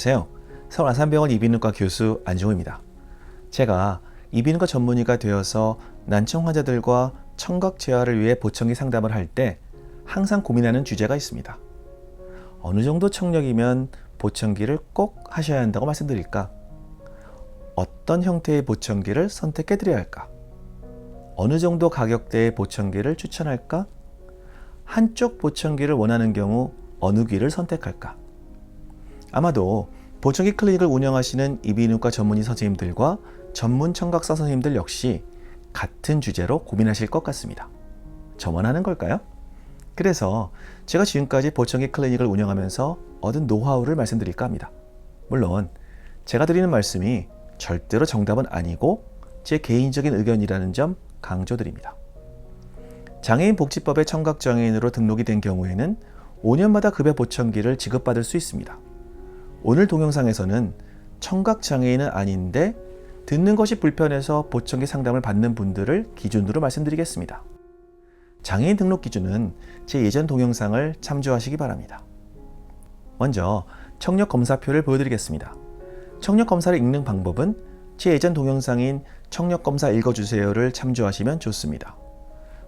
안녕하세요. 서울 아산병원 이비인후과 교수 안종호입니다. 제가 이비인후과 전문의가 되어서 난청 환자들과 청각 재활을 위해 보청기 상담을 할 때 항상 고민하는 주제가 있습니다. 어느 정도 청력이면 보청기를 꼭 하셔야 한다고 말씀드릴까? 어떤 형태의 보청기를 선택해 드려야 할까? 어느 정도 가격대의 보청기를 추천할까? 한쪽 보청기를 원하는 경우 어느 귀를 선택할까? 아마도 보청기 클리닉을 운영하시는 이비인후과 전문의 선생님들과 전문 청각사 선생님들 역시 같은 주제로 고민하실 것 같습니다. 저만 하는 걸까요? 그래서 제가 지금까지 보청기 클리닉을 운영하면서 얻은 노하우를 말씀드릴까 합니다. 물론 제가 드리는 말씀이 절대로 정답은 아니고 제 개인적인 의견이라는 점 강조드립니다. 장애인 복지법에 청각장애인으로 등록이 된 경우에는 5년마다 급여 보청기를 지급받을 수 있습니다. 오늘 동영상에서는 청각장애인은 아닌데 듣는 것이 불편해서 보청기 상담을 받는 분들을 기준으로 말씀드리겠습니다. 장애인 등록 기준은 제 예전 동영상을 참조하시기 바랍니다. 먼저 청력 검사표를 보여드리겠습니다. 청력 검사를 읽는 방법은 제 예전 동영상인 청력 검사 읽어주세요를 참조하시면 좋습니다.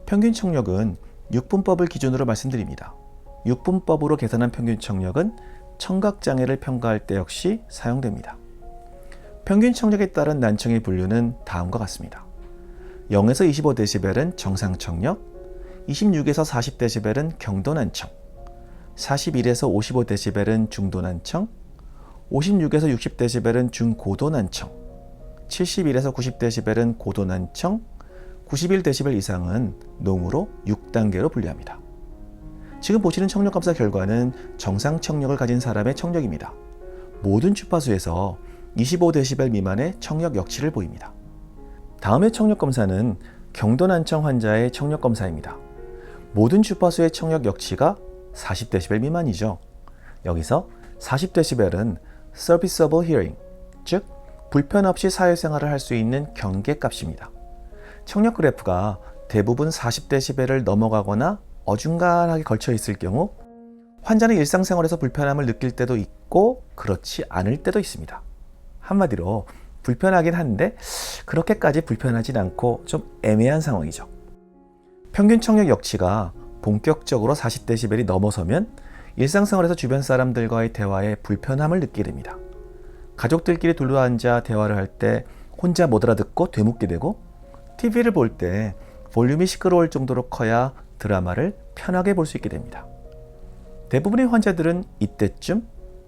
평균 청력은 6분법을 기준으로 말씀드립니다. 6분법으로 계산한 평균 청력은 청각장애를 평가할 때 역시 사용됩니다. 평균 청력에 따른 난청의 분류는 다음과 같습니다. 0에서 25dB은 정상 청력, 26에서 40dB은 경도 난청, 41에서 55dB은 중도 난청, 56에서 60dB은 중고도 난청, 71에서 90dB은 고도 난청, 91dB 이상은 농으로 6단계로 분류합니다. 지금 보시는 청력 검사 결과는 정상 청력을 가진 사람의 청력입니다. 모든 주파수에서 25dB 미만의 청력 역치를 보입니다. 다음의 청력 검사는 경도 난청 환자의 청력 검사입니다. 모든 주파수의 청력 역치가 40dB 미만이죠. 여기서 40dB은 Serviceable Hearing, 즉 불편 없이 사회생활을 할 수 있는 경계값입니다. 청력 그래프가 대부분 40dB를 넘어가거나 어중간하게 걸쳐 있을 경우 환자는 일상생활에서 불편함을 느낄 때도 있고 그렇지 않을 때도 있습니다. 한마디로 불편하긴 한데 그렇게까지 불편하진 않고 좀 애매한 상황이죠. 평균 청력 역치가 본격적으로 40dB이 넘어서면 일상생활에서 주변 사람들과의 대화에 불편함을 느끼게 됩니다. 가족들끼리 둘러앉아 대화를 할 때 혼자 못 알아듣고 되묻게 되고 TV를 볼 때 볼륨이 시끄러울 정도로 커야 드라마를 편하게 볼 수 있게 됩니다. 대부분의 환자들은 이때쯤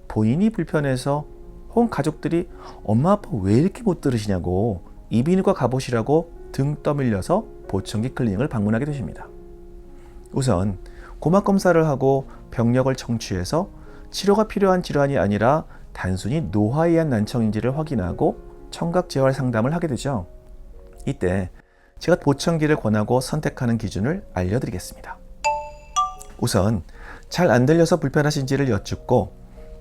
본인이 불편해서 혹은 가족들이 엄마 아빠 왜 이렇게 못 들으시냐고 이비인후과 가보시라고 등 떠밀려서 보청기 클리닉을 방문하게 되십니다. 우선 고막 검사를 하고 병력을 청취해서 치료가 필요한 질환이 아니라 단순히 노화에 의한 난청인지를 확인하고 청각 재활 상담을 하게 되죠. 이때 제가 보청기를 권하고 선택하는 기준을 알려드리겠습니다. 우선 잘 안 들려서 불편하신지를 여쭙고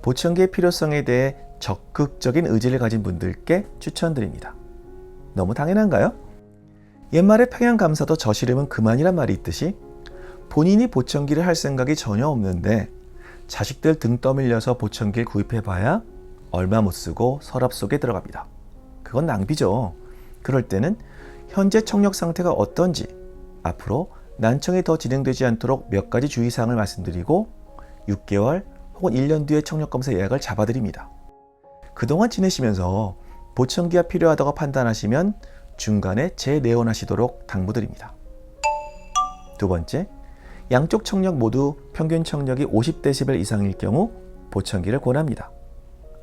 보청기의 필요성에 대해 적극적인 의지를 가진 분들께 추천드립니다. 너무 당연한가요? 옛말에 평양감사도 저시름은 그만이란 말이 있듯이 본인이 보청기를 할 생각이 전혀 없는데 자식들 등 떠밀려서 보청기를 구입해봐야 얼마 못 쓰고 서랍 속에 들어갑니다. 그건 낭비죠. 그럴 때는 현재 청력 상태가 어떤지, 앞으로 난청이 더 진행되지 않도록 몇 가지 주의사항을 말씀드리고 6개월 혹은 1년 뒤에 청력검사 예약을 잡아드립니다. 그동안 지내시면서 보청기가 필요하다고 판단하시면 중간에 재내원하시도록 당부드립니다. 두 번째, 양쪽 청력 모두 평균 청력이 50dB 이상일 경우 보청기를 권합니다.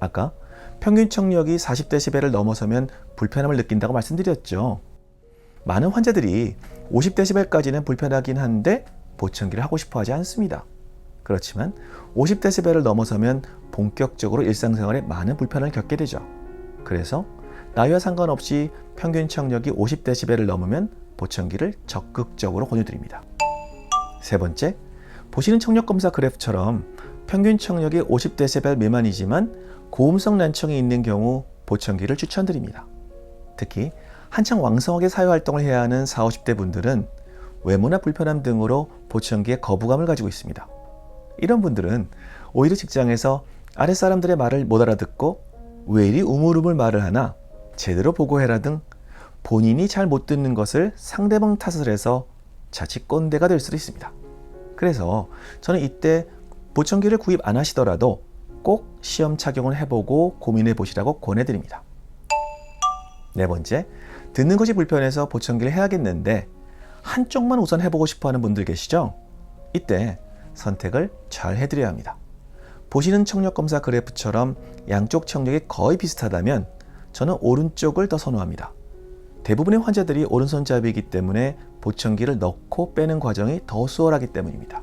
아까 평균 청력이 40dB를 넘어서면 불편함을 느낀다고 말씀드렸죠. 많은 환자들이 50dB까지는 불편하긴 한데 보청기를 하고 싶어 하지 않습니다. 그렇지만 50dB를 넘어서면 본격적으로 일상생활에 많은 불편을 겪게 되죠. 그래서 나이와 상관없이 평균 청력이 50dB를 넘으면 보청기를 적극적으로 권유드립니다. 세 번째, 보시는 청력검사 그래프처럼 평균 청력이 50dB 미만이지만 고음성 난청이 있는 경우 보청기를 추천드립니다. 특히 한창 왕성하게 사회활동을 해야 하는 40, 50대 분들은 외모나 불편함 등으로 보청기에 거부감을 가지고 있습니다. 이런 분들은 오히려 직장에서 아랫사람들의 말을 못 알아듣고 왜 이리 우물우물 말을 하나, 제대로 보고해라 등 본인이 잘 못 듣는 것을 상대방 탓을 해서 자칫 꼰대가 될 수도 있습니다. 그래서 저는 이때 보청기를 구입 안 하시더라도 꼭 시험 착용을 해보고 고민해 보시라고 권해드립니다. 네 번째, 듣는 것이 불편해서 보청기를 해야겠는데 한쪽만 우선 해보고 싶어하는 분들 계시죠? 이때 선택을 잘 해드려야 합니다. 보시는 청력검사 그래프처럼 양쪽 청력이 거의 비슷하다면 저는 오른쪽을 더 선호합니다. 대부분의 환자들이 오른손잡이이기 때문에 보청기를 넣고 빼는 과정이 더 수월하기 때문입니다.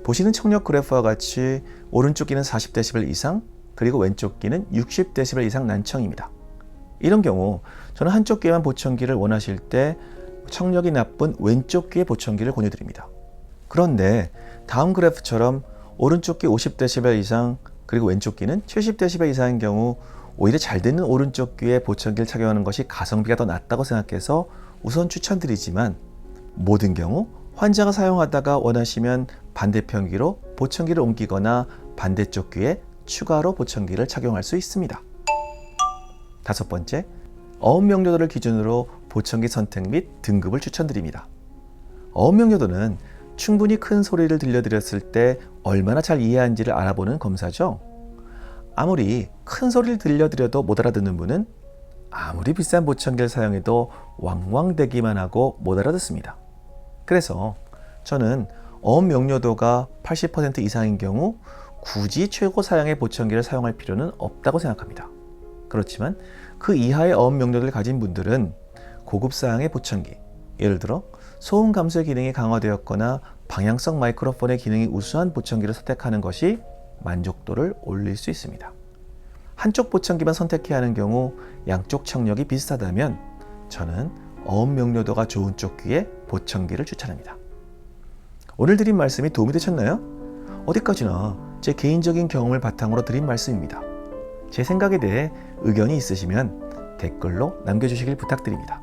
보시는 청력 그래프와 같이 오른쪽 귀는 40dB 이상, 그리고 왼쪽 귀는 60dB 이상 난청입니다. 이런 경우 저는 한쪽 귀에만 보청기를 원하실 때 청력이 나쁜 왼쪽 귀에 보청기를 권유드립니다. 그런데 다음 그래프처럼 오른쪽 귀 50dB 이상, 그리고 왼쪽 귀는 70dB 이상인 경우 오히려 잘 듣는 오른쪽 귀에 보청기를 착용하는 것이 가성비가 더 낫다고 생각해서 우선 추천드리지만, 모든 경우 환자가 사용하다가 원하시면 반대편 귀로 보청기를 옮기거나 반대쪽 귀에 추가로 보청기를 착용할 수 있습니다. 다섯 번째, 어음 명료도를 기준으로 보청기 선택 및 등급을 추천드립니다. 어음 명료도는 충분히 큰 소리를 들려드렸을 때 얼마나 잘 이해하는지를 알아보는 검사죠. 아무리 큰 소리를 들려드려도 못 알아듣는 분은 아무리 비싼 보청기를 사용해도 왕왕대기만 하고 못 알아듣습니다. 그래서 저는 어음 명료도가 80% 이상인 경우 굳이 최고 사양의 보청기를 사용할 필요는 없다고 생각합니다. 그렇지만 그 이하의 어음 명료도를 가진 분들은 고급 사양의 보청기, 예를 들어 소음 감소 기능이 강화되었거나 방향성 마이크로폰의 기능이 우수한 보청기를 선택하는 것이 만족도를 올릴 수 있습니다. 한쪽 보청기만 선택해야 하는 경우 양쪽 청력이 비슷하다면 저는 어음 명료도가 좋은 쪽 귀에 보청기를 추천합니다. 오늘 드린 말씀이 도움이 되셨나요? 어디까지나 제 개인적인 경험을 바탕으로 드린 말씀입니다. 제 생각에 대해 의견이 있으시면 댓글로 남겨주시길 부탁드립니다.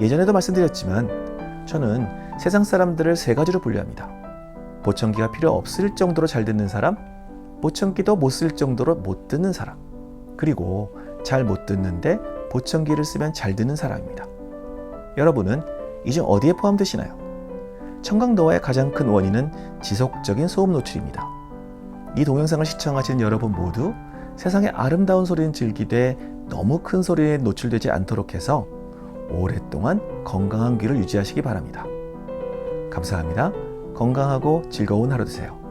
예전에도 말씀드렸지만 저는 세상 사람들을 세 가지로 분류합니다. 보청기가 필요 없을 정도로 잘 듣는 사람, 보청기도 못 쓸 정도로 못 듣는 사람, 그리고 잘 못 듣는데 보청기를 쓰면 잘 듣는 사람입니다. 여러분은 이 중 어디에 포함되시나요? 청각노화의 가장 큰 원인은 지속적인 소음 노출입니다. 이 동영상을 시청하시는 여러분 모두 세상의 아름다운 소리는 즐기되 너무 큰 소리에 노출되지 않도록 해서 오랫동안 건강한 귀를 유지하시기 바랍니다. 감사합니다. 건강하고 즐거운 하루 되세요.